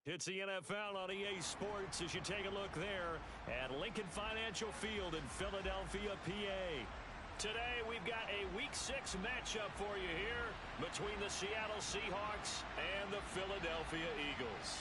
It's the NFL on EA Sports as you take a look there at Lincoln Financial Field in Philadelphia, PA. Today we've got a Week 6 matchup for you here between the Seattle Seahawks and the Philadelphia Eagles.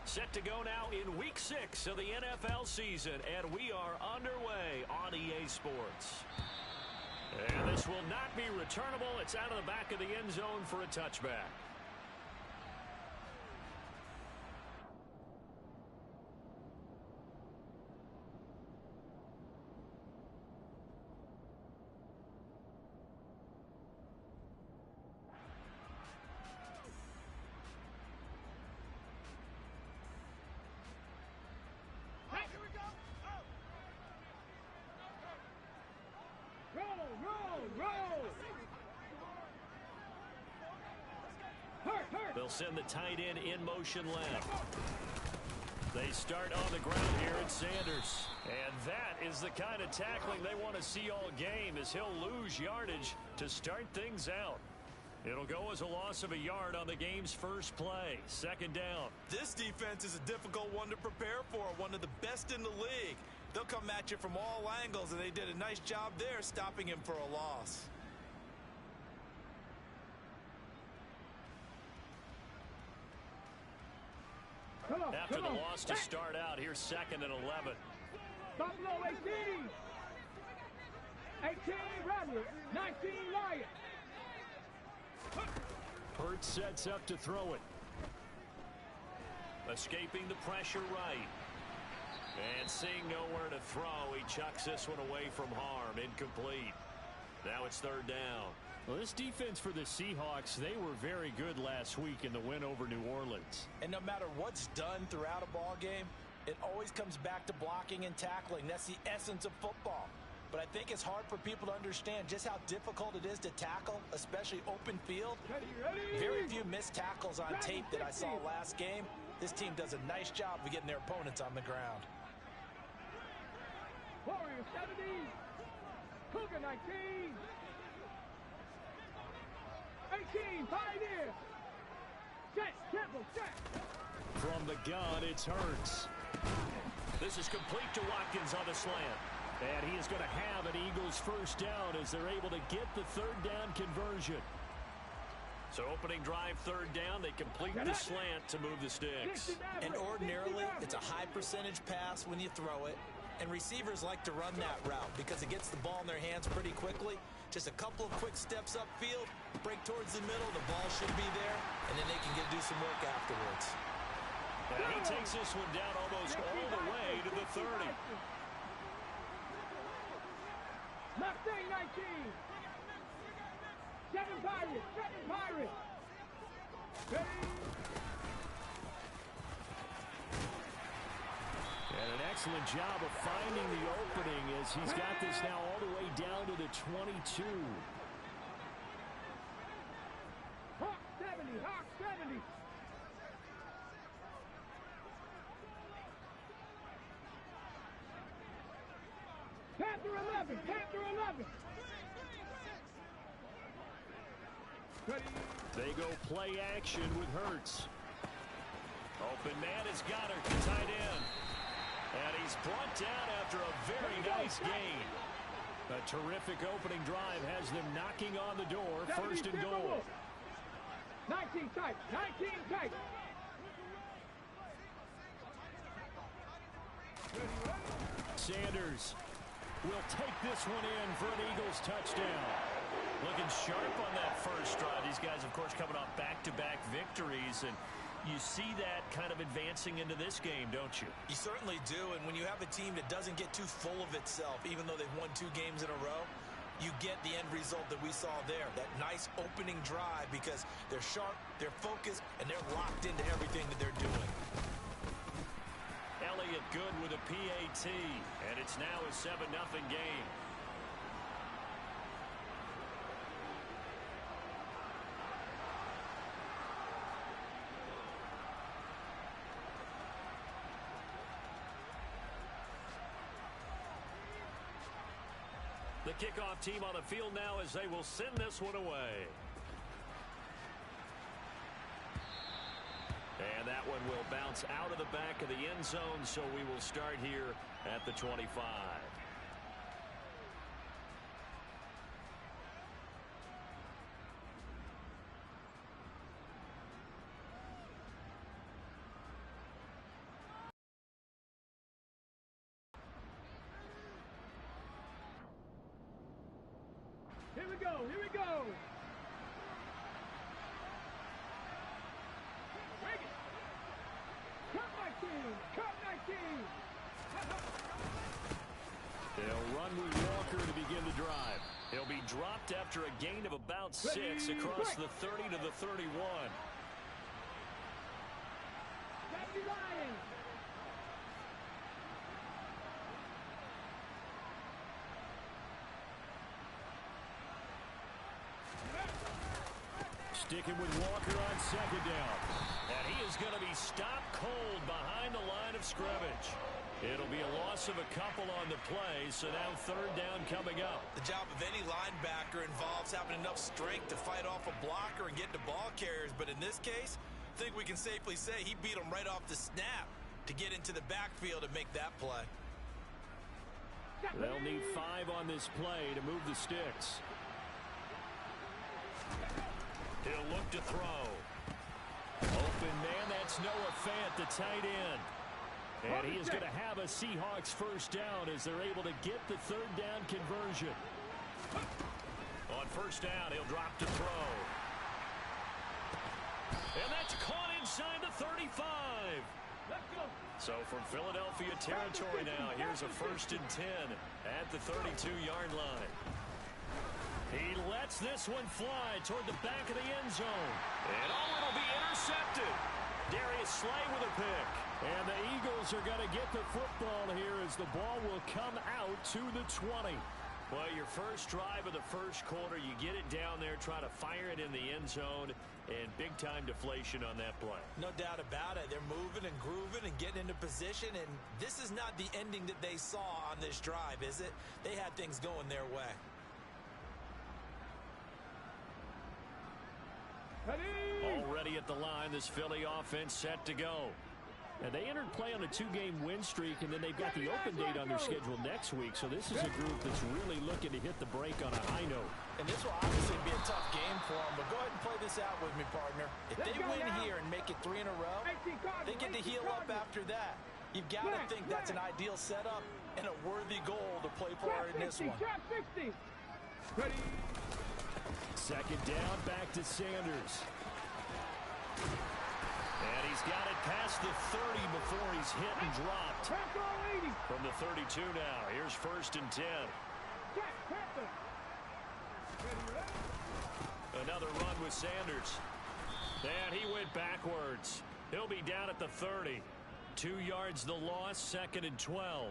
Set to go now in Week 6 of the NFL season, and we are underway on EA Sports. And this will not be returnable. It's out of the back of the end zone for a touchback. They'll send the tight end in motion left. They start on the ground here at Sanders. And that is the kind of tackling they want to see all game, as he'll lose yardage to start things out. It'll go as a loss of a yard on the game's first play. Second down. This defense is a difficult one to prepare for, one of the best in the league. They'll come at you from all angles, and they did a nice job there stopping him for a loss. After the loss to start out, here's 2nd and 11. Buffalo 18. 18 Rattler. 19 Lion. Hurts sets up to throw it. Escaping the pressure right. And seeing nowhere to throw, he chucks this one away from harm. Incomplete. Now it's 3rd down. Well, this defense for the Seahawks, they were very good last week in the win over New Orleans. And no matter what's done throughout a ball game, it always comes back to blocking and tackling. That's the essence of football. But I think it's hard for people to understand just how difficult it is to tackle, especially open field. Very few missed tackles on tape that I saw last game. This team does a nice job of getting their opponents on the ground. Warrior 70. Cougar 19. 18, Pioneer. Set, Temple, set. From the gun, it's Hurts. This is complete to Watkins on the slant. And he is going to have an Eagles first down as they're able to get the 3rd down conversion. So opening drive 3rd down, they complete the slant to move the sticks. And ordinarily, it's a high percentage pass when you throw it. And receivers like to run that route because it gets the ball in their hands pretty quickly. Just a couple of quick steps upfield, break towards the middle, the ball should be there, and then they can do some work afterwards. And he takes this one down almost all the way to the 30. Mustang 19. 7 Pirates, 7 Pirates. Ready? And an excellent job of finding the opening as he's got this now all the way down to the 22. Hawk 70, Hawk 70. Panther 11, Panther 11. Ready? They go play action with Hurts. Open man has got her to tight end. And he's brought down after a very nice gain. A terrific opening drive has them knocking on the door. 1st and goal. 19 tight. 19 tight. Sanders will take this one in for an Eagles touchdown. Looking sharp on that first drive. These guys, of course, coming off back-to-back victories. And you see that kind of advancing into this game, don't you? You certainly do, and when you have a team that doesn't get too full of itself, even though they've won 2 games in a row, you get the end result that we saw there, that nice opening drive, because they're sharp, they're focused, and they're locked into everything that they're doing. Elliott good with a PAT, and it's now a 7-0 game. The kickoff team on the field now as they will send this one away. And that one will bounce out of the back of the end zone, so we will start here at the 25. Here we go, here we go. Bring it. Cut 19, cut 19. They'll run with Walker to begin the drive. He'll be dropped after a gain of about 6 across the 30 to the 31. 70 Lions. Sticking with Walker on second down. And he is going to be stopped cold behind the line of scrimmage. It'll be a loss of a couple on the play, so now third down coming up. The job of any linebacker involves having enough strength to fight off a blocker and get to ball carriers, but in this case, I think we can safely say he beat him right off the snap to get into the backfield and make that play. They'll need 5 on this play to move the sticks. He'll look to throw. Open man, that's Noah Fant, the tight end. And he is going to have a Seahawks first down as they're able to get the third down conversion. On first down, he'll drop to throw. And that's caught inside the 35. Let's go. So from Philadelphia territory now, here's a 1st and 10 at the 32-yard line. He lets this one fly toward the back of the end zone. And it'll be intercepted. Darius Slay with a pick. And the Eagles are going to get the football here as the ball will come out to the 20. Well, your first drive of the first quarter, you get it down there, try to fire it in the end zone, and big-time deflation on that play. No doubt about it. They're moving and grooving and getting into position, and this is not the ending that they saw on this drive, is it? They had things going their way. Already at the line, this Philly offense set to go. And they entered play on a 2-game win streak, and then they've got the open date on their schedule next week. So this is a group that's really looking to hit the break on a high note. And this will obviously be a tough game for them, but go ahead and play this out with me, partner. If they win here and make it 3 in a row, they get to heal up after that. You've got to think that's an ideal setup and a worthy goal to play for in this one. Ready. Second down, back to Sanders. And he's got it past the 30 before he's hit and dropped. From the 32 now, here's 1st and 10. Another run with Sanders. And he went backwards. He'll be down at the 30. 2 yards the loss, 2nd and 12.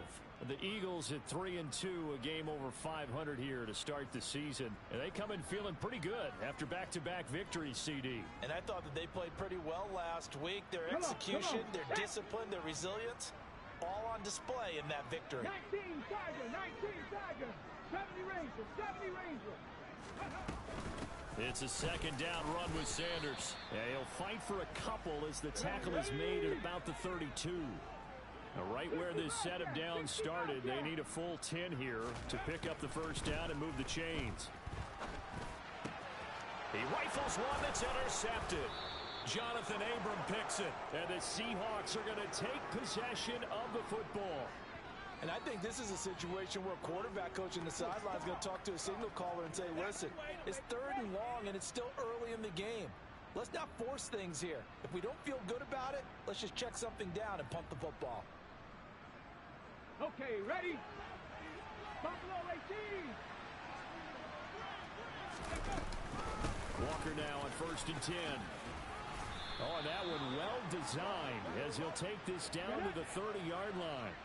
The Eagles at 3-2, a game over 500 here to start the season. And they come in feeling pretty good after back-to-back victories, CD. And I thought that they played pretty well last week. Their execution, their discipline, their resilience, all on display in that victory. 19 Tiger, 19 Tiger, 70 Ranger, 70 Ranger. It's a second down run with Sanders. Yeah, he'll fight for a couple as the tackle is made at about the 32. Now, right where this set of downs started, they need a full 10 here to pick up the first down and move the chains. He rifles one that's intercepted. Jonathan Abram picks it, and the Seahawks are going to take possession of the football. And I think this is a situation where a quarterback coach in the sideline is going to talk to a signal caller and say, listen, it's 3rd and long, and it's still early in the game. Let's not force things here. If we don't feel good about it, let's just check something down and punt the football. Okay, ready? Buffalo 18. Walker now on 1st and 10. Oh, and that one well designed as he'll take this down to the 30-yard line.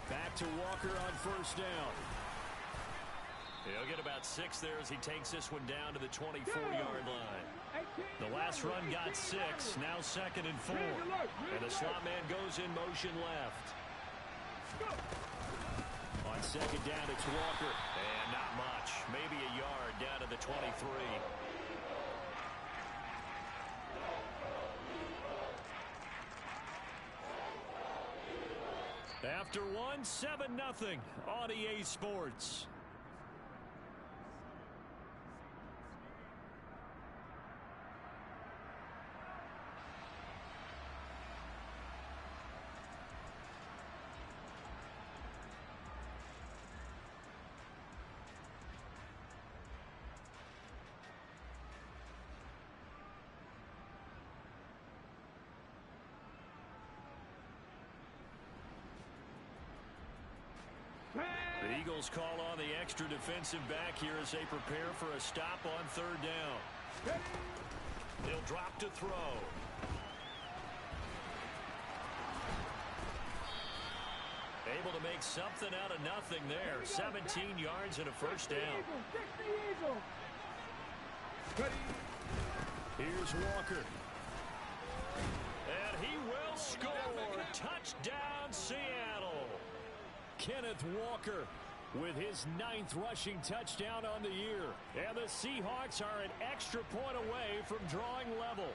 Back to Walker on first down. He'll get about 6 there as he takes this one down to the 24-yard line. The last run got 6, now 2nd and 4. And the slot man goes in motion left. On second down, it's Walker. And not much. Maybe a yard down to the 23. After one, 7-0 on EA Sports. The Eagles call on the extra defensive back here as they prepare for a stop on third down. They'll drop to throw. Able to make something out of nothing there. 17 yards and a first down. Here's Walker. And he will score. Touchdown, Seattle. Kenneth Walker with his 9th rushing touchdown on the year. And the Seahawks are an extra point away from drawing level.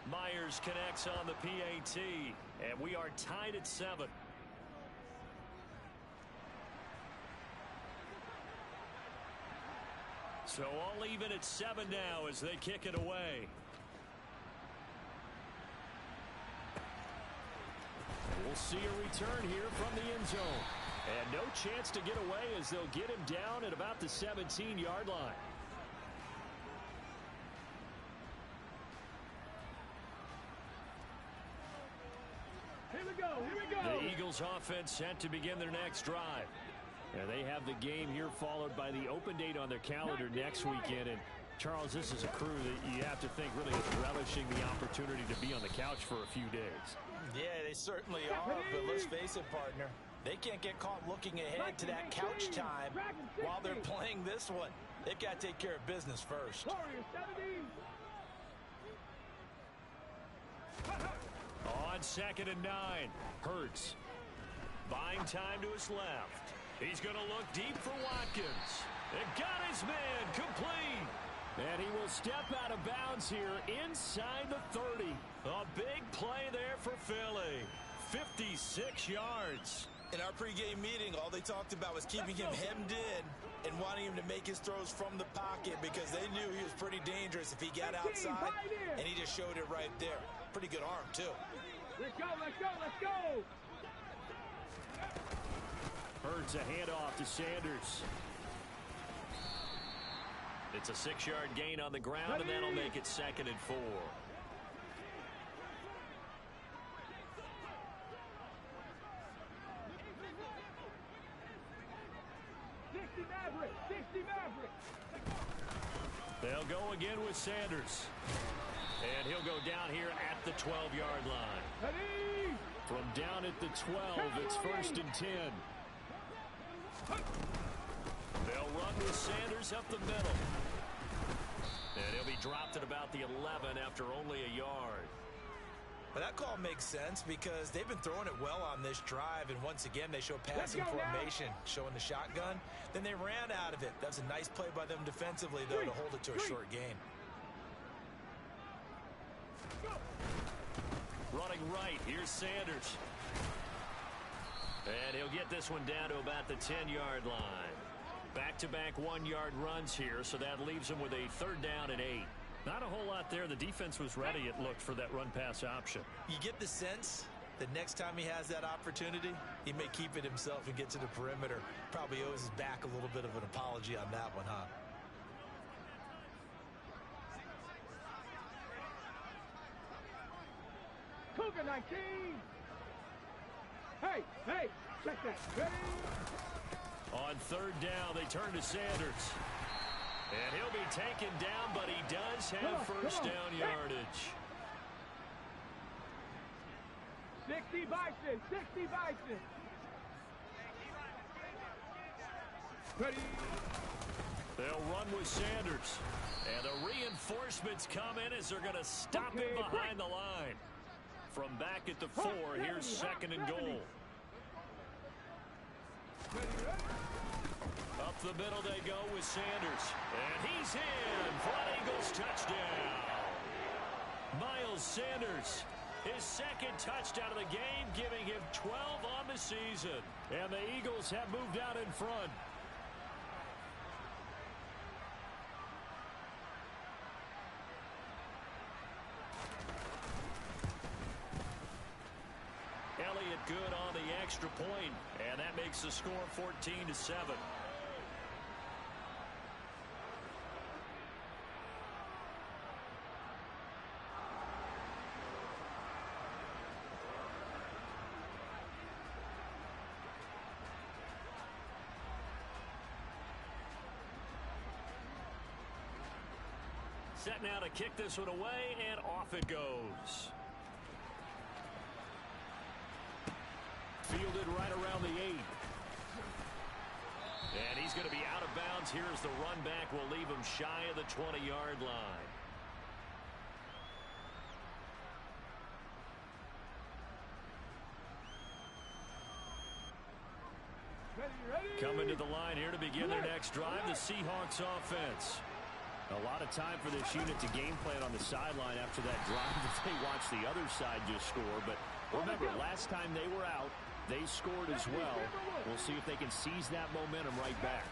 Myers connects on the PAT, and we are tied at 7. So all even at 7 now as they kick it away. We'll see a return here from the end zone. And no chance to get away as they'll get him down at about the 17-yard line. Here we go. The Eagles offense set to begin their next drive. And they have the game here followed by the open date on their calendar next weekend. And Charles, this is a crew that you have to think really is relishing the opportunity to be on the couch for a few days. Yeah, they certainly are, but let's face it, partner. They can't get caught looking ahead to that couch time while they're playing this one. They've got to take care of business first. On 2nd and 9, Hurts. Buying time to his left. He's going to look deep for Watkins. And got his man complete. And he will step out of bounds here inside the 30. A big play there for Philly. 56 yards. In our pregame meeting, all they talked about was keeping him hemmed in and wanting him to make his throws from the pocket because they knew he was pretty dangerous if he got outside, and he just showed it right there. Pretty good arm, too. Let's go. Hurts a handoff to Sanders. It's a 6-yard gain on the ground, and that'll make it 2nd and 4. They'll go again with Sanders. And he'll go down here at the 12-yard line. From down at the 12, it's 1st and 10. They'll run with Sanders up the middle. And he'll be dropped at about the 11 after only a yard. But that call makes sense because they've been throwing it well on this drive, and once again they show passing formation, showing the shotgun. Then they ran out of it. That's a nice play by them defensively, though, to hold it to a short gain. Running right, here's Sanders. And he'll get this one down to about the 10-yard line. Back-to-back 1-yard runs here, so that leaves him with a 3rd down and 8. Not a whole lot there. The defense was ready, it looked, for that run-pass option. You get the sense that next time he has that opportunity, he may keep it himself and get to the perimeter. Probably owes his back a little bit of an apology on that one, huh? Cougar 19. Hey, hey, check that. Ready? On third down, they turn to Sanders. And he'll be taken down, but he does have first down yardage. 60 Bison, 60 Bison. Ready? They'll run with Sanders. And the reinforcements come in as they're going to stop him behind the line. From back at the 4, here's second and goal. Up the middle they go with Sanders. And he's in for an Eagles touchdown. Miles Sanders, his second touchdown of the game, giving him 12 on the season. And the Eagles have moved out in front. Elliott good on the extra point, and that makes the score 14-7. Set now to kick this one away, and off it goes. Fielded right around the 8. And he's going to be out of bounds. Here's the run back. Will leave him shy of the 20-yard line. Ready? Coming to the line here to begin their next drive, the Seahawks offense. A lot of time for this unit to game plan on the sideline after that drive that they watched the other side just score. But remember, last time they were out, they scored as well. We'll see if they can seize that momentum right back.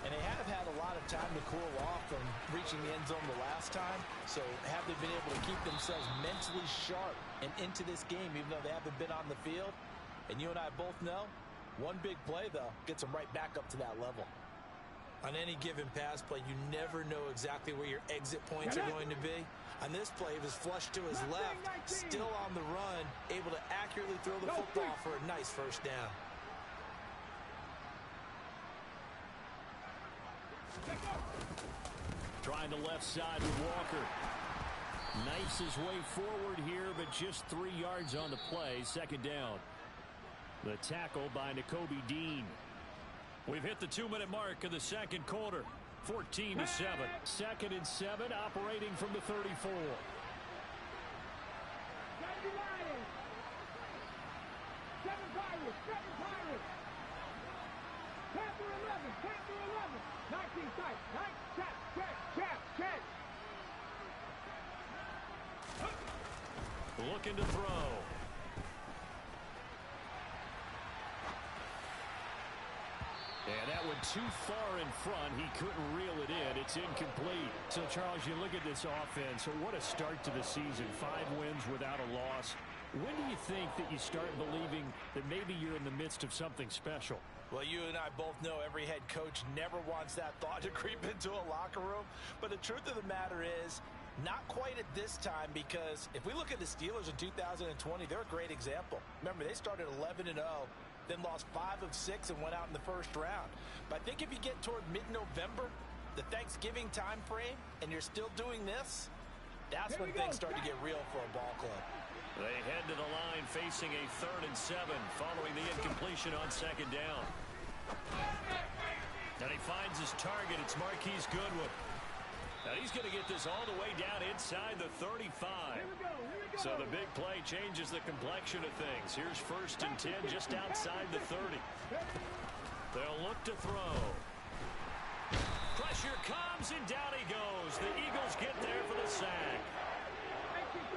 And they have had a lot of time to cool off from reaching the end zone the last time. So have they been able to keep themselves mentally sharp and into this game, even though they haven't been on the field? And you and I both know, one big play, though, gets them right back up to that level. On any given pass play, you never know exactly where your exit points are going to be. On this play, he was flushed to his left, still on the run, able to accurately throw the football for a nice first down. Trying the left side with Walker. Knifes his way forward here, but just 3 yards on the play. Second down. The tackle by Nakobe Dean. We've hit the 2-minute mark of the second quarter. 14-7. Second and 7, operating from the 34. Seven Pirates. Panther 11. 19 tight. Check. Looking to throw. And that one too far in front. He couldn't reel it in. It's incomplete. So, Charles, you look at this offense. So what a start to the season. 5 wins without a loss. When do you think that you start believing that maybe you're in the midst of something special? Well, you and I both know every head coach never wants that thought to creep into a locker room. But the truth of the matter is, not quite at this time, because if we look at the Steelers in 2020, they're a great example. Remember, they started 11-0. Then lost 5 of 6 and went out in the first round. But I think if you get toward mid-November, the Thanksgiving time frame, and you're still doing this, that's when things start to get real for a ball club. They head to the line facing a 3rd and 7 following the incompletion on second down. And he finds his target. It's Marquise Goodwin. Now he's going to get this all the way down inside the 35. So the big play changes the complexion of things. Here's 1st and 10 just outside the 30. They'll look to throw. Pressure comes and down he goes. The Eagles get there for the sack.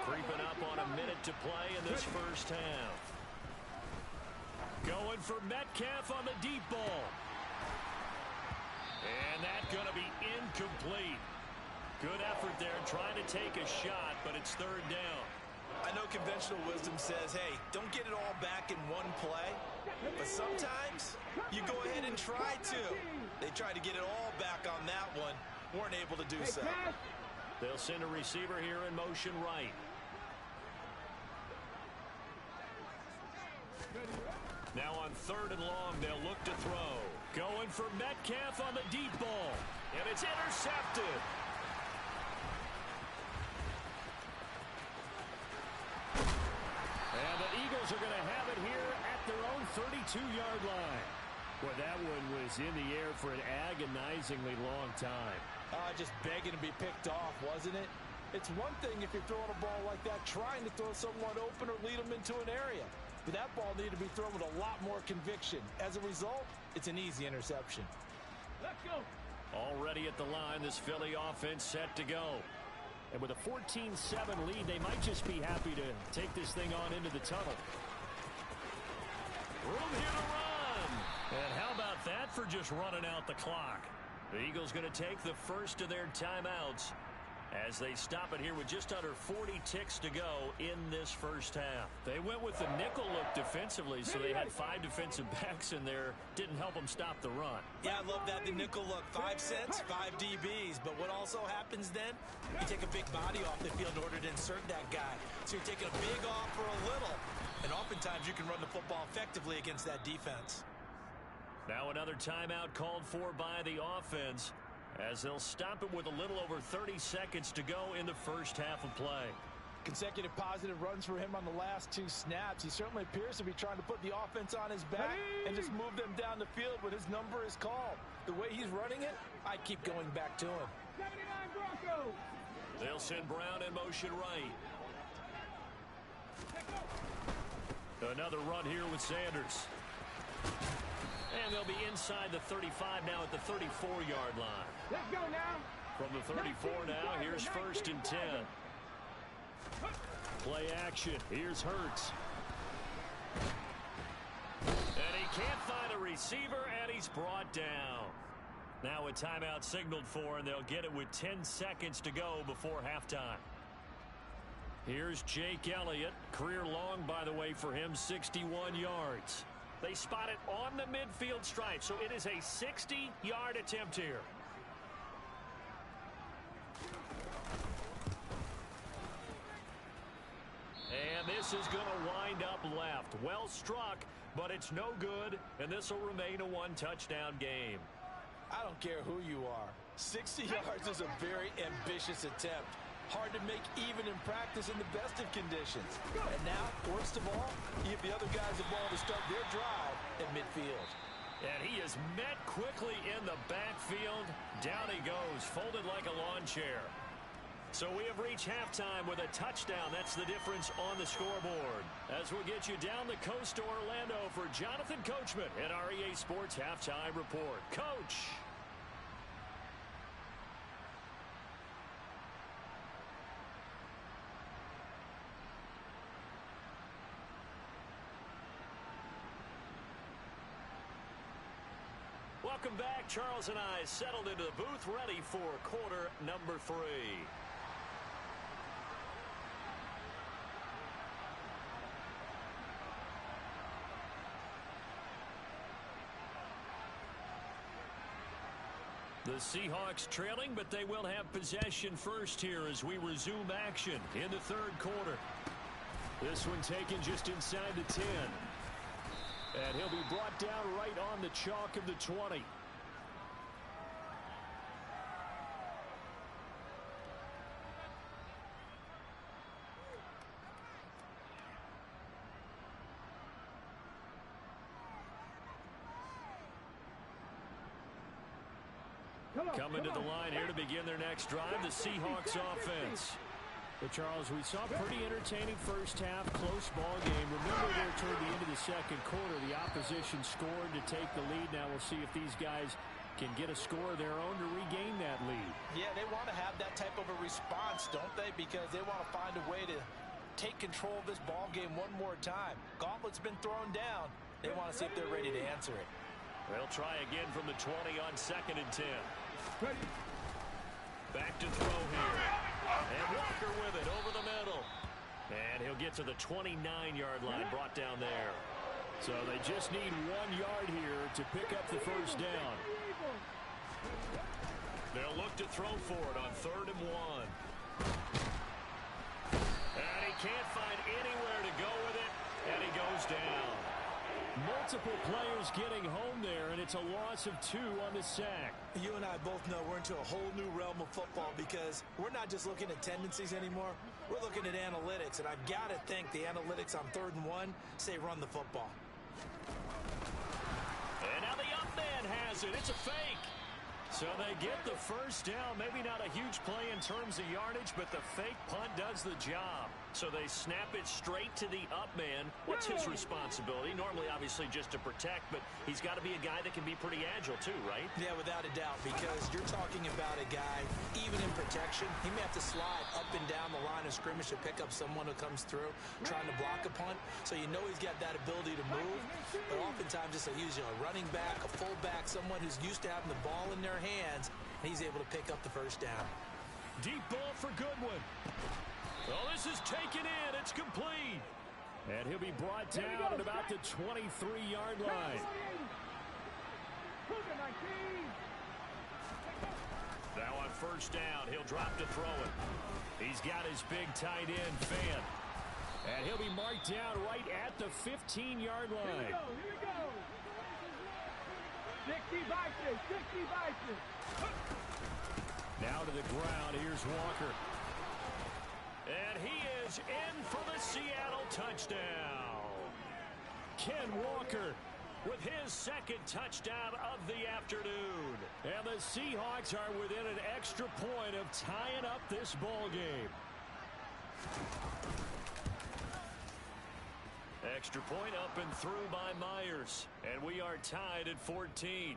Creeping up on a minute to play in this first half. Going for Metcalf on the deep ball. And that's going to be incomplete. Good effort there trying to take a shot, but it's 3rd down. I know conventional wisdom says, hey, don't get it all back in one play. But sometimes you go ahead and try to. They tried to get it all back on that one. Weren't able to do so. They'll send a receiver here in motion right. 3rd and long. They'll look to throw. Going for Metcalf on the deep ball. And it's intercepted. And the Eagles are going to have it here at their own 32-yard line. Boy, that one was in the air for an agonizingly long time. Just begging to be picked off, wasn't it? It's one thing if you're throwing a ball like that, trying to throw someone open or lead them into an area. But that ball needed to be thrown with a lot more conviction. As a result, it's an easy interception. Let's go. Already at the line, this Philly offense set to go. And with a 14-7 lead, they might just be happy to take this thing on into the tunnel. Room here to run. And how about that for just running out the clock? The Eagles going to take the first of their timeouts as they stop it here with just under 40 ticks to go in this first half. They went with the nickel look defensively, so they had 5 defensive backs in there. Didn't help them stop the run. Yeah, I love that, the nickel look. 5 cents, 5 DBs. But what also happens then, you take a big body off the field in order to insert that guy. So you're taking a big off for a little. And oftentimes you can run the football effectively against that defense. Now another timeout called for by the offense, as they'll stop it with a little over 30 seconds to go in the first half of play. Consecutive positive runs for him on the last 2 snaps. He certainly appears to be trying to put the offense on his back and just move them down the field when his number is called. The way he's running it, I keep going back to him. 79 Broncos. They'll send Brown in motion right. Another run here with Sanders. And they'll be inside the 35 now at the 34-yard line. Let's go now. From the 34 now, here's 1st and 10. Play action. Here's Hurts. And he can't find a receiver, and he's brought down. Now a timeout signaled for, and they'll get it with 10 seconds to go before halftime. Here's Jake Elliott. Career long, by the way, for him, 61 yards. They spot it on the midfield stripe, so it is a 60-yard attempt here. And this is going to wind up left. Well struck, but it's no good, and this will remain a 1-touchdown game. I don't care who you are. 60 yards is a very ambitious attempt. Hard to make even in practice in the best of conditions. And now, worst of all, you give the other guys the ball to start their drive at midfield. And he is met quickly in the backfield. Down he goes, folded like a lawn chair. So we have reached halftime with a touchdown. That's the difference on the scoreboard. As we'll get you down the coast to Orlando for Jonathan Coachman at our EA Sports Halftime Report. Coach. Welcome back. Charles and I settled into the booth, ready for quarter number 3. The Seahawks trailing, but they will have possession first here as we resume action in the 3rd quarter. This one taken just inside the 10. And he'll be brought down right on the chalk of the 20. Coming to the line here to begin their next drive, the Seahawks offense. But Charles, we saw a pretty entertaining first half, close ball game. Remember there toward the end of the 2nd quarter, the opposition scored to take the lead. Now we'll see if these guys can get a score of their own to regain that lead. Yeah, they want to have that type of a response, don't they? Because they want to find a way to take control of this ball game one more time. Gauntlet's been thrown down. They want to see if they're ready to answer it. They'll try again from the 20 on 2nd and 10. Back to throw here. And Walker with it over the middle. And he'll get to the 29-yard line, brought down there. So they just need 1 yard here to pick up the first down. They'll look to throw for it on 3rd and 1. And he can't find anywhere to go with it, and he goes down. Multiple players getting home there, and it's a loss of 2 on the sack. You and I both know we're into a whole new realm of football because we're not just looking at tendencies anymore. We're looking at analytics, and I've got to think the analytics on 3rd and 1 say run the football. And now the up man has it. It's a fake. So they get the first down. Maybe not a huge play in terms of yardage, but the fake punt does the job. So they snap it straight to the up man. What's his responsibility? Normally, obviously, just to protect, but he's got to be a guy that can be pretty agile too, right? Yeah, without a doubt, because you're talking about a guy, even in protection, he may have to slide up and down the line of scrimmage to pick up someone who comes through trying to block a punt. So you know he's got that ability to move, but oftentimes it's a running back, a fullback, someone who's used to having the ball in their hands, and he's able to pick up the first down. Deep ball for Goodwin. Oh, this is taken in. It's complete. And he'll be brought down at about the 23-yard line. Now on first down, he'll drop to throw it. He's got his big tight end, Fan. And he'll be marked down right at the 15-yard line. Here we go. 60 vices, 60 vices. Now to the ground. Here's Walker. And he is in for the Seattle touchdown. Ken Walker with his second touchdown of the afternoon. And the Seahawks are within an extra point of tying up this ball game. Extra point up and through by Myers. And we are tied at 14.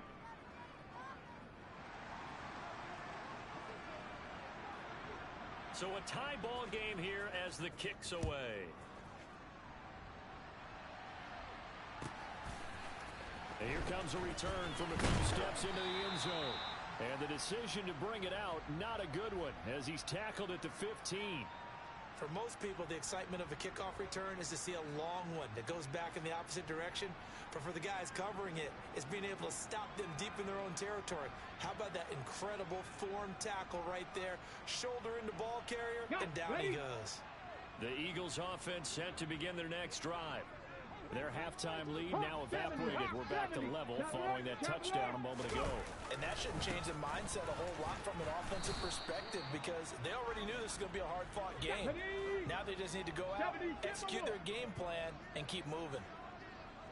So a tie ball game here as the kick's away. And here comes a return from a few steps into the end zone. And the decision to bring it out, not a good one, as he's tackled at the 15. For most people, the excitement of a kickoff return is to see a long one that goes back in the opposite direction. But for the guys covering it, it's being able to stop them deep in their own territory. How about that incredible form tackle right there? Shoulder into ball carrier, and down he goes. The Eagles offense set to begin their next drive. Their halftime lead now evaporated. We're back to level following that touchdown a moment ago. And that shouldn't change the mindset a whole lot from an offensive perspective because they already knew this was going to be a hard-fought game. Now they just need to go out, execute their game plan, and keep moving.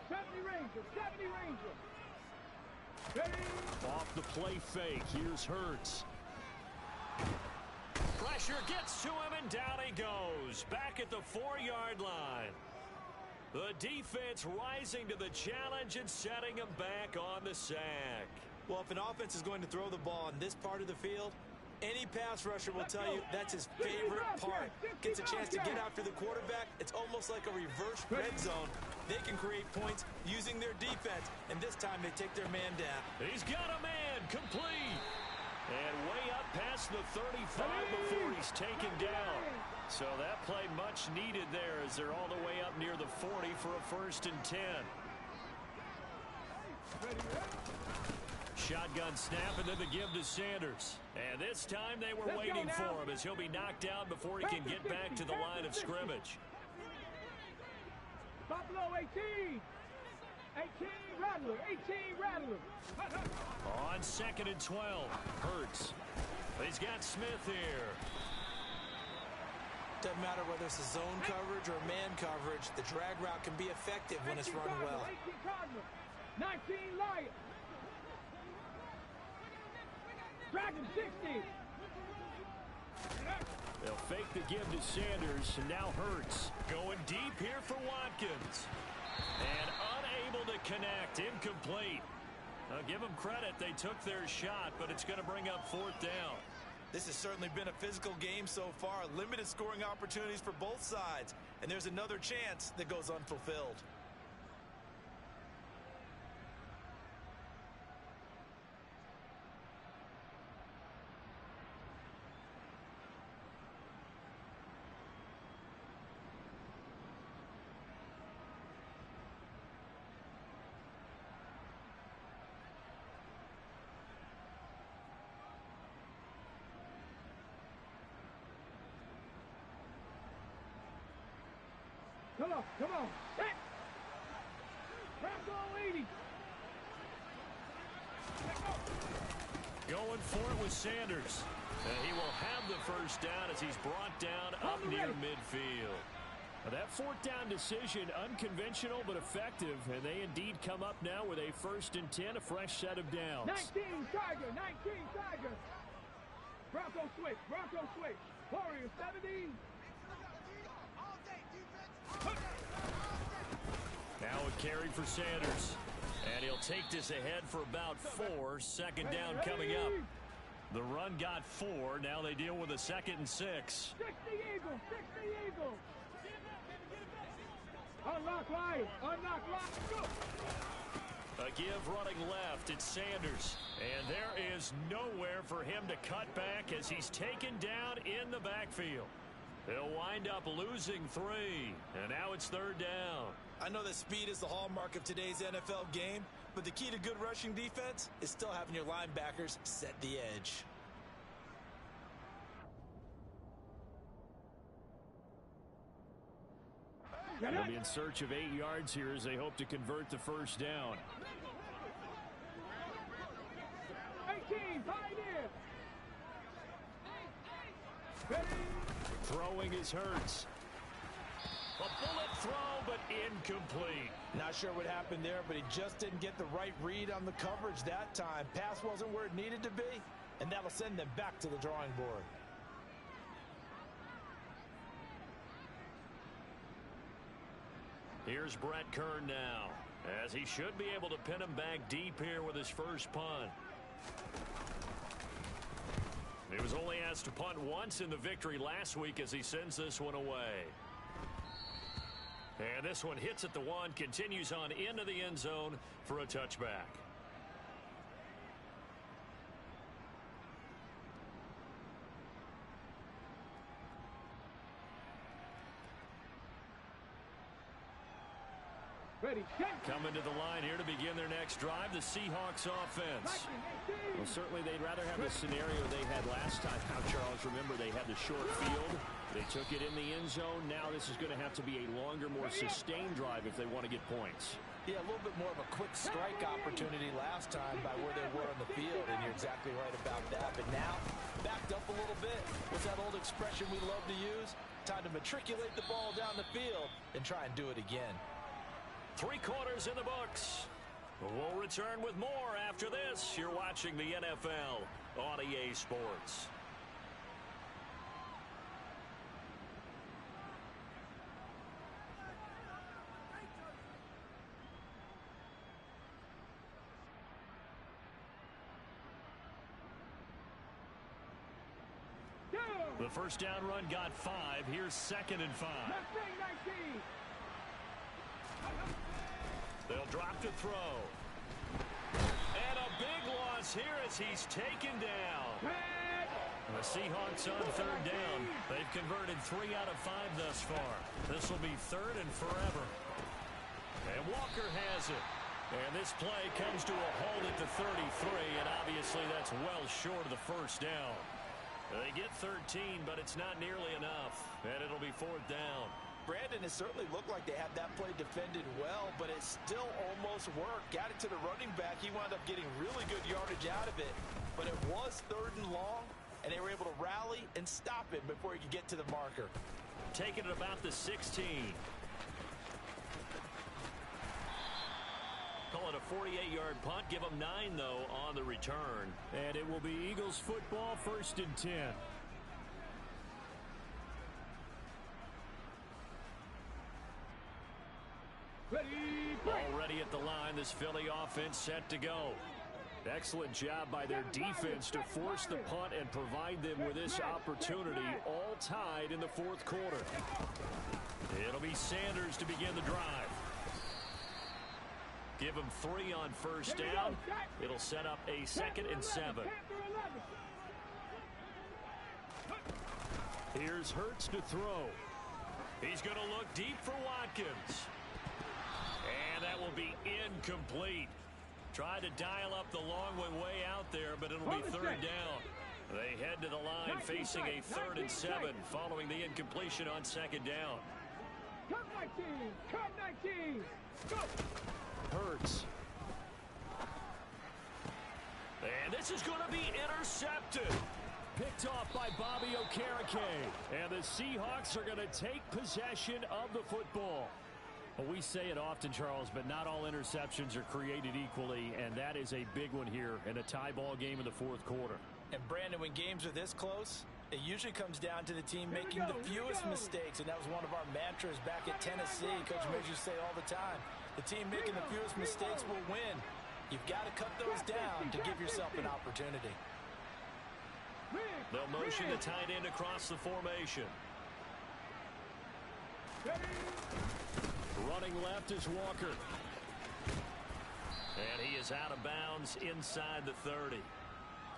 70 Rangers, 70 Rangers. Off the play fake, here's Hurts. Pressure gets to him, and down he goes. Back at the 4-yard line. The defense rising to the challenge and setting him back on the sack. Well, if an offense is going to throw the ball in this part of the field, any pass rusher will tell you that's his favorite part. Gets a chance to get after the quarterback. It's almost like a reverse red zone. They can create points using their defense, and this time they take their man down. He's got a man, complete. And way up past the 35 before he's taken down. So that play much needed there as they're all the way up near the 40 for a 1st and 10. Shotgun snap and then the give to Sanders. And this time they were waiting for him as he'll be knocked down before he can get back to the line of scrimmage. Buffalo 18. 18 Rattler, 18 Rattler. On 2nd and 12, Hurts. He's got Smith here. Doesn't matter whether it's a zone coverage or man coverage, the drag route can be effective when it's run well. 18 Cardinal, 19 Lion. Dragon 60. They'll fake the give to Sanders, and now Hurts. Going deep here for Watkins. And unable to connect, incomplete. I'll give them credit, they took their shot, but it's going to bring up 4th down. This has certainly been a physical game so far. Limited scoring opportunities for both sides. And there's another chance that goes unfulfilled. Come on, come on. Set. Press. Buffalo 80. Going for it with Sanders. And he will have the first down as he's brought down up near midfield. That fourth down decision, unconventional but effective, and they indeed come up now with a 1st and 10, a fresh set of downs. 19 Tiger, 19 Tiger. Bronco switch, Bronco switch. Warriors 70. Now a carry for Sanders. And he'll take this ahead for about 4. Second down coming up. The run got 4. Now they deal with a 2nd and 6. 60 Eagles, 60 Eagles. Unlock line, unlock line, go. A give running left, it's Sanders. And there is nowhere for him to cut back as he's taken down in the backfield. They'll wind up losing 3. And now it's 3rd down. I know that speed is the hallmark of today's NFL game, but the key to good rushing defense is still having your linebackers set the edge. They'll be in search of 8 yards here as they hope to convert the first down. 18, Pioneer. Ready. Throwing is Hurts. A bullet throw, but incomplete. Not sure what happened there, but he just didn't get the right read on the coverage that time. Pass wasn't where it needed to be, and that'll send them back to the drawing board. Here's Brett Kern now, as he should be able to pin him back deep here with his first punt. He was only asked to punt once in the victory last week as he sends this one away. And this one hits at the 1, continues on into the end zone for a touchback. Ready, Coming to the line here to begin their next drive, the Seahawks offense. Well, certainly they'd rather have the scenario they had last time out, Charles. Remember, they had the short field. They took it in the end zone. Now this is going to have to be a longer, more sustained drive if they want to get points. Yeah, a little bit more of a quick strike opportunity last time by where they were on the field, and you're exactly right about that. But now, backed up a little bit. What's that old expression we love to use? Time to matriculate the ball down the field and try and do it again. 3 quarters in the books. We'll return with more after this. You're watching the NFL on EA Sports. The first down run got 5. Here's 2nd and 5. They'll drop to throw. And a big loss here as he's taken down. The Seahawks on 3rd down. They've converted 3 out of 5 thus far. This will be 3rd and forever. And Walker has it. And this play comes to a halt at the 33, and obviously that's well short of the first down. They get 13, but it's not nearly enough. And it'll be 4th down. Brandon, it certainly looked like they had that play defended well, but it still almost worked. Got it to the running back. He wound up getting really good yardage out of it. But it was 3rd and long, and they were able to rally and stop it before he could get to the marker. Taking it about the 16. Call it a 48-yard punt. Give them 9, though, on the return. And it will be Eagles football, 1st and 10. Already at the line, this Philly offense set to go. Excellent job by their defense to force the punt and provide them with this opportunity, all tied in the 4th quarter. It'll be Sanders to begin the drive. Give him 3 on first down. It'll set up a 2nd and 7. Here's Hurts to throw. He's going to look deep for Watkins. And that will be incomplete. Tried to dial up the long way out there, but it'll be 3rd down. They head to the line facing a 3rd and 7 following the incompletion on 2nd down. Come 19! Come 19! Go! Hurts. And this is going to be intercepted. Picked off by Bobby Okereke. And the Seahawks are going to take possession of the football. Well, we say it often, Charles, but not all interceptions are created equally, and that is a big one here in a tie ball game in the fourth quarter. And, Brandon, when games are this close, it usually comes down to the team making the fewest mistakes, and that was one of our mantras back at Tennessee. Coach Major say all the time, the team making the fewest mistakes will win. You've got to cut those down to give yourself an opportunity. They'll motion the tight end across the formation. Running left is Walker. And he is out of bounds inside the 30.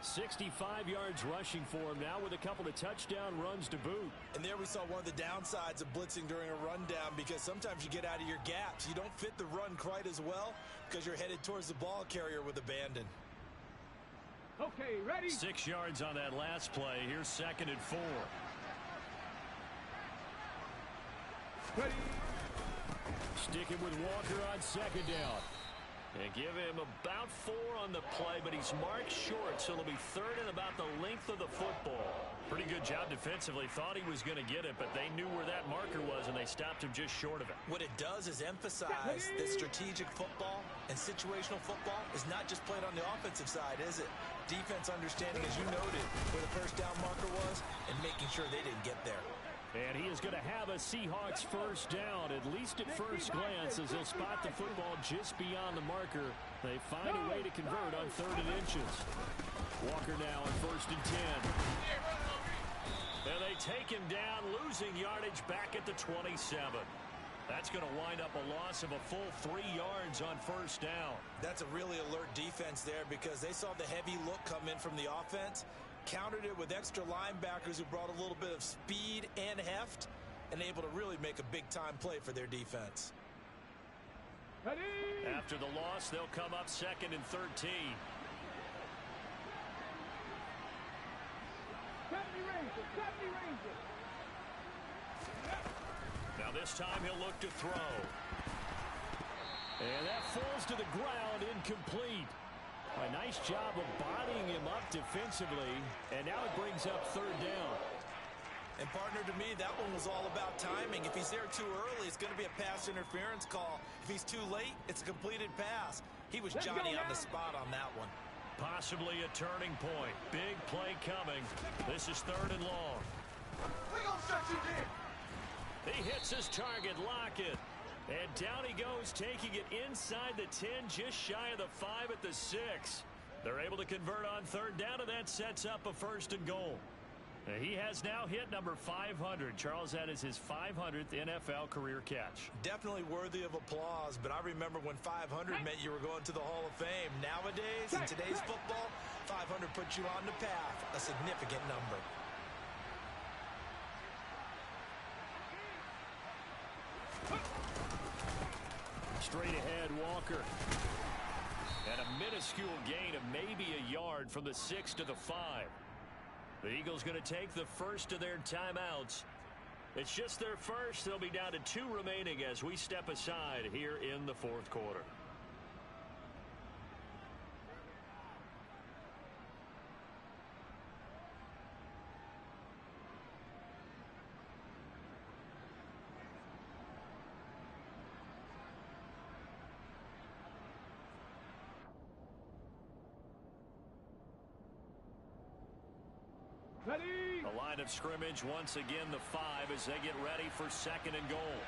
65 yards rushing for him now with a couple of touchdown runs to boot. And there we saw one of the downsides of blitzing during a rundown, because sometimes you get out of your gaps. You don't fit the run quite as well because you're headed towards the ball carrier with abandon. Okay, ready? 6 yards on that last play. Here's 2nd and 4. Ready? Sticking with Walker on 2nd down. And give him about 4 on the play, but he's marked short, so it'll be 3rd and about the length of the football. Pretty good job defensively. Thought he was going to get it, but they knew where that marker was, and they stopped him just short of it. What it does is emphasize that strategic football and situational football is not just played on the offensive side, is it? Defense understanding, as you noted, where the first down marker was and making sure they didn't get there. And he is going to have a Seahawks first down, at least at first glance, as they'll spot the football just beyond the marker. They find a way to convert on 3rd and inches. Walker now on 1st and 10. And they take him down, losing yardage back at the 27. That's going to wind up a loss of a full 3 yards on 1st down. That's a really alert defense there, because they saw the heavy look come in from the offense, countered it with extra linebackers who brought a little bit of speed and heft, and able to really make a big-time play for their defense. Ready? After the loss, they'll come up 2nd and 13. 70 Rangers, 70 Rangers. Now this time he'll look to throw. And that falls to the ground, incomplete. A nice job of bodying him up defensively, and now it brings up 3rd down. And, partner, to me, that one was all about timing. If he's there too early, it's going to be a pass interference call. If he's too late, it's a completed pass. He was Johnny on the spot on that one. Possibly a turning point. Big play coming. This is 3rd and long. He hits his target, Lockett. And down he goes, taking it inside the 10, just shy of the 5 at the 6. They're able to convert on 3rd down, and that sets up a 1st and goal. He has now hit number 500. Charles, that is his 500th NFL career catch. Definitely worthy of applause, but I remember when 500 meant you were going to the Hall of Fame. Nowadays, in today's football, 500 puts you on the path, a significant number. Straight ahead, Walker. And a minuscule gain of maybe a yard from the 6 to the 5. The Eagles going to take the first of their timeouts. It's just their first. They'll be down to 2 remaining as we step aside here in the 4th quarter. Ready? The line of scrimmage once again the 5 as they get ready for 2nd and goal.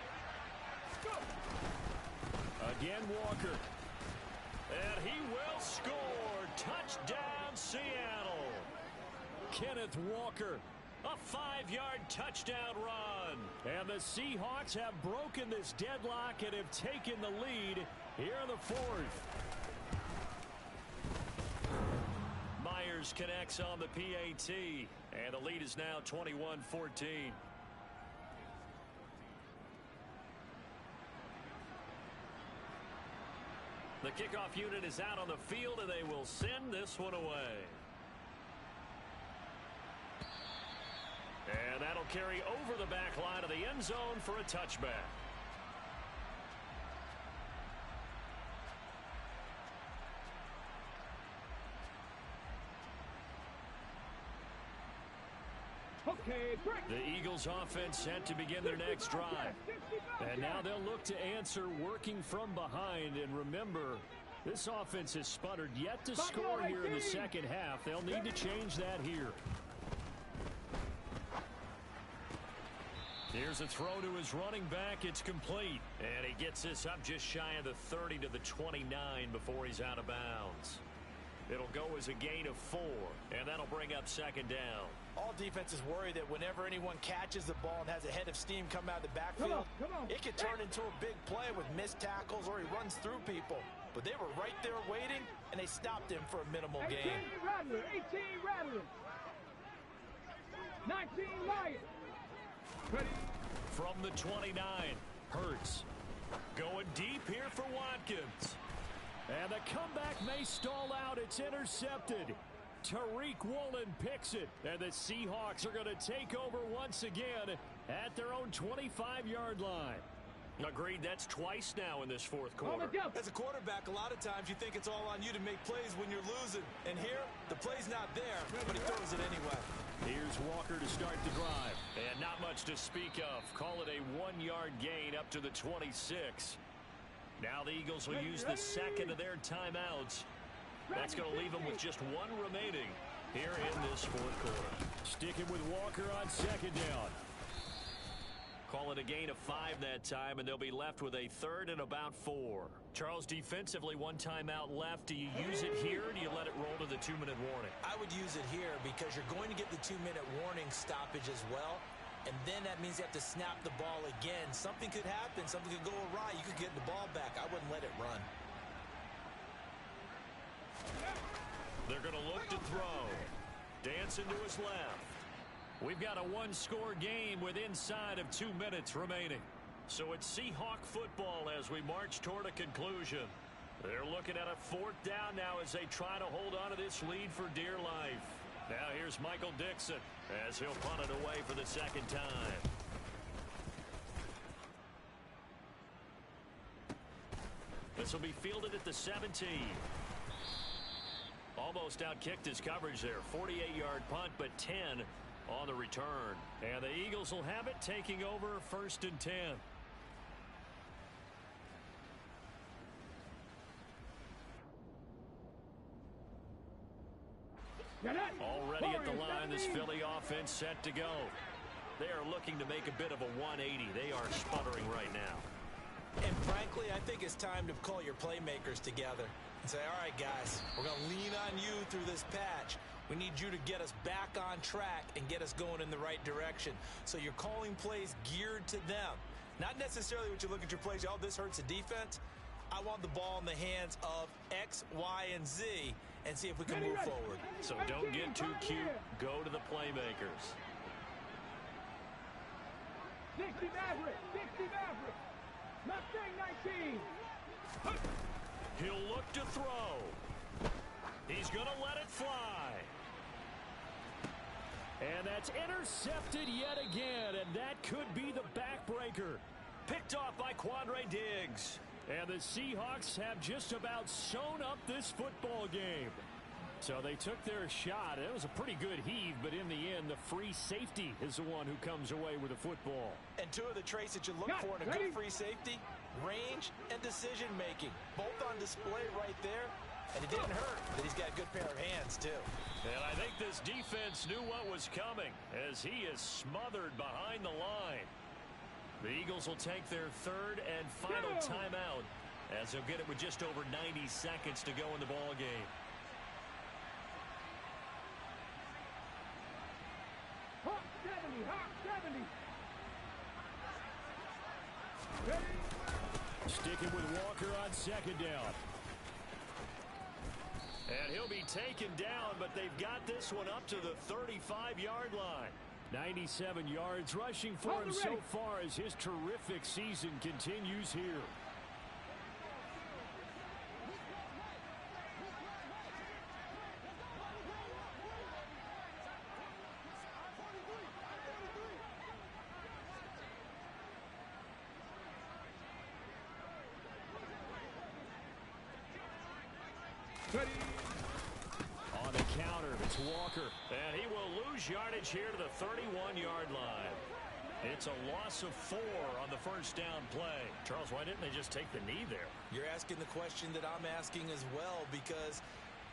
Go. Again, Walker. And he will score. Touchdown, Seattle. Kenneth Walker. A 5-yard touchdown run. And the Seahawks have broken this deadlock and have taken the lead here in the 4th. Myers connects on the PAT. And the lead is now 21-14. The kickoff unit is out on the field, and they will send this one away. And that'll carry over the back line of the end zone for a touchback. Okay, break. The Eagles offense set to begin their next drive. And now they'll look to answer working from behind. And remember, this offense has sputtered yet to score here in the second half. They'll need to change that here. Here's a throw to his running back. It's complete. And he gets this up just shy of the 30 to the 29 before he's out of bounds. It'll go as a gain of 4, and that'll bring up second down. All defenses worry that whenever anyone catches the ball and has a head of steam come out of the backfield, it can turn into a big play with missed tackles or he runs through people. But they were right there waiting, and they stopped him for a minimal 18 gain. Rattler, 18 Rattler. 19 Lion. Ready. From the 29, Hurts. Going deep here for Watkins. And the comeback may stall out. It's intercepted. Tariq Woolen picks it. And the Seahawks are going to take over once again at their own 25-yard line. Agreed, that's twice now in this fourth quarter. As a quarterback, a lot of times you think it's all on you to make plays when you're losing. And here, the play's not there, but he throws it anyway. Here's Walker to start the drive. And not much to speak of. Call it a 1-yard gain up to the 26. Now the Eagles will use the second of their timeouts. That's going to leave them with just one remaining here in this fourth quarter. Sticking with Walker on second down. Call it a gain of 5 that time, and they'll be left with a third and about 4. Charles, defensively, one timeout left. Do you use it here, or do you let it roll to the 2-minute warning? I would use it here because you're going to get the 2-minute warning stoppage as well. And then that means you have to snap the ball again. Something could happen. Something could go awry. You could get the ball back. I wouldn't let it run. They're going to look to throw. Dancing to his left. We've got a one-score game with inside of 2 minutes remaining. So it's Seahawk football as we march toward a conclusion. They're looking at a fourth down now as they try to hold on to this lead for dear life. Now here's Michael Dixon as he'll punt it away for the second time. This will be fielded at the 17. Almost outkicked his coverage there. 48-yard punt, but 10 on the return. And the Eagles will have it, taking over 1st and 10. Already at the line, this Philly offense set to go. They are looking to make a bit of a 180. They are sputtering right now. And frankly, I think it's time to call your playmakers together and say, all right, guys, we're going to lean on you through this patch. We need you to get us back on track and get us going in the right direction. So you're calling plays geared to them. Not necessarily what you look at your plays, oh, this hurts the defense. I want the ball in the hands of X, Y, and Z and see if we can move forward. So don't get too cute. Go to the playmakers. 60 Maverick, 60 Maverick. Mustang 19. He'll look to throw. He's going to let it fly. And that's intercepted yet again, and that could be the backbreaker. Picked off by Quandre Diggs. And the Seahawks have just about sewn up this football game. So they took their shot. It was a pretty good heave, but in the end, the free safety is the one who comes away with the football. And two of the traits that you look for in a good free safety, range and decision-making. Both on display right there. And it didn't hurt that he's got a good pair of hands, too. And I think this defense knew what was coming as he is smothered behind the line. The Eagles will take their third and final timeout as they'll get it with just over 90 seconds to go in the ball game. Hawk 70, Hawk 70. Ready? Sticking with Walker on second down. And he'll be taken down, but they've got this one up to the 35-yard line. 97 yards rushing for him so far as his terrific season continues here. On the counter. It's Walker. And he will lose yardage here to the 31-yard line. It's a loss of 4 on the first down play. Charles, why didn't they just take the knee there? You're asking the question that I'm asking as well, because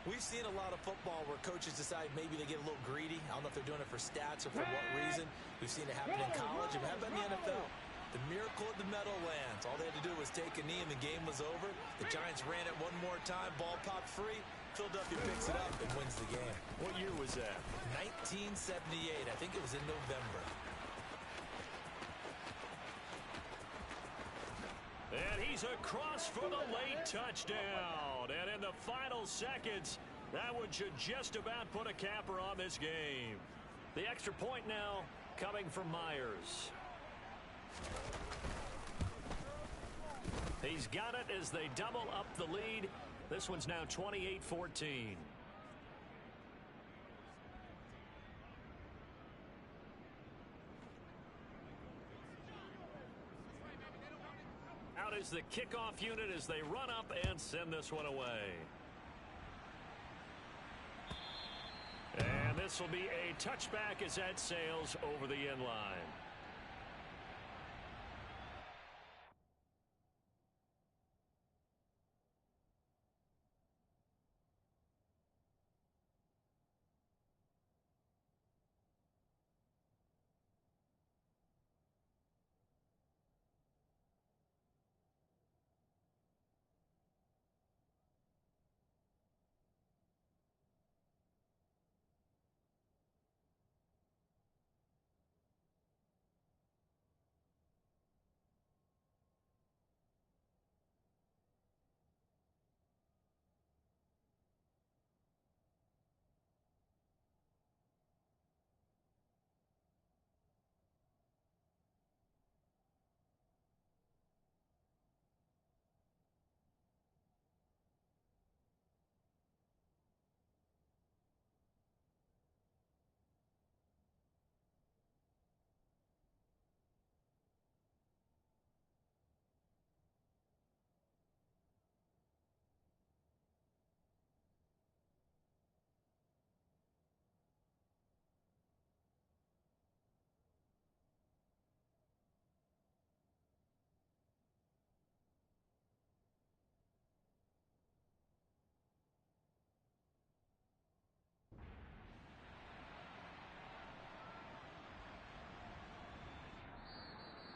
we've seen a lot of football where coaches decide maybe they get a little greedy. I don't know if they're doing it for stats or for what reason. We've seen it happen in college. And how about in the NFL? The miracle at the Meadowlands. All they had to do was take a knee and the game was over. The Giants ran it one more time. Ball popped free. Philadelphia picks it up and wins the game. What year was that? 1978. I think it was in November. And he's across for the late touchdown. And in the final seconds, that one should just about put a capper on this game. The extra point now coming from Myers. He's got it as they double up the lead. This one's now 28-14. Out is the kickoff unit as they run up and send this one away. And this will be a touchback as that sails over the end line.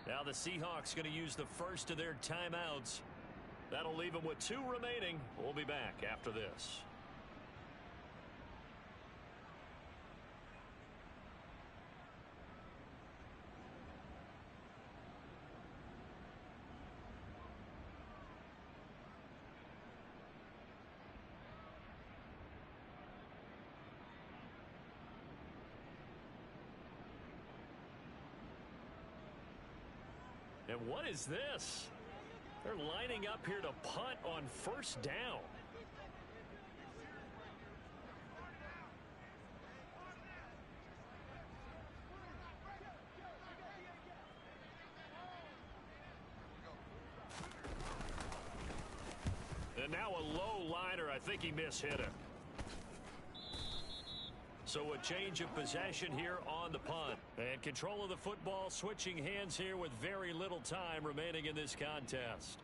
Now the Seahawks going to use the first of their timeouts. That'll leave them with 2 remaining. We'll be back after this. And what is this? They're lining up here to punt on first down. And now a low liner. I think he mishit it. So a change of possession here on the punt. And control of the football switching hands here with very little time remaining in this contest.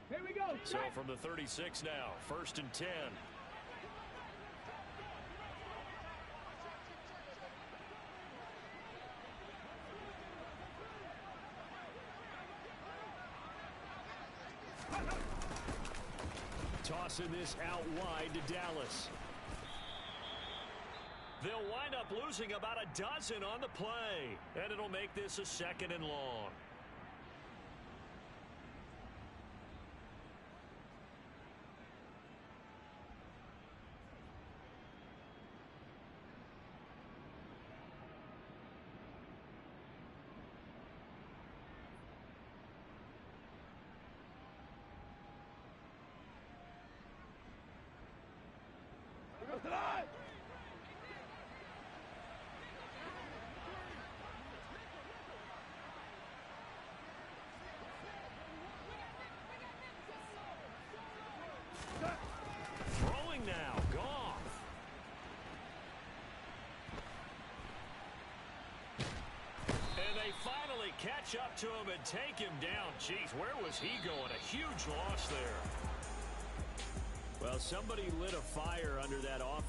Here we go. So from the 36 now, 1st and 10. Tossing this out wide to Dallas. They'll wind up losing about a dozen on the play, and it'll make this a 2nd and long. catch up to him and take him down. Jeez, where was he going? A huge loss there. Well, somebody lit a fire under that offense.